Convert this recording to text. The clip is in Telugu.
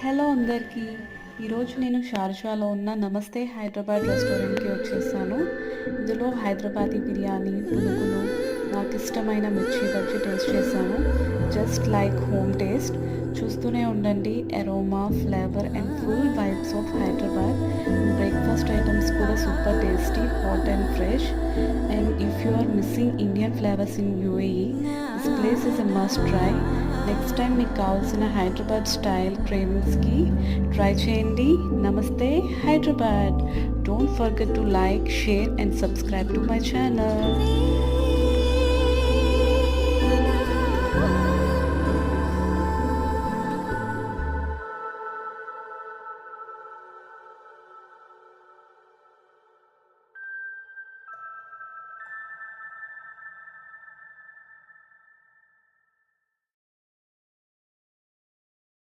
హలో అందరికీ. ఈరోజు నేను షార్జాలో ఉన్న నమస్తే హైదరాబాద్ రెస్టారెంట్కి వచ్చేసాను. ఇందులో హైదరాబాదీ బిర్యానీ, పునుగులు, నాకు ఇష్టమైన మిర్చి బజ్జీ టేస్ట్ చేశాను. Just like home taste. చూస్తూనే ఉండండి. Aroma, flavour and full vibes of Hyderabad. Breakfast items కూడా super tasty, hot and fresh. And if you are missing Indian flavours in UAE, this place is a must try. Next time మీకు కావాల్సిన హైదరాబాద్ స్టైల్ క్రేవింగ్స్కి ట్రై చేయండి. Namaste Hyderabad. Don't forget to like, share and subscribe to my channel.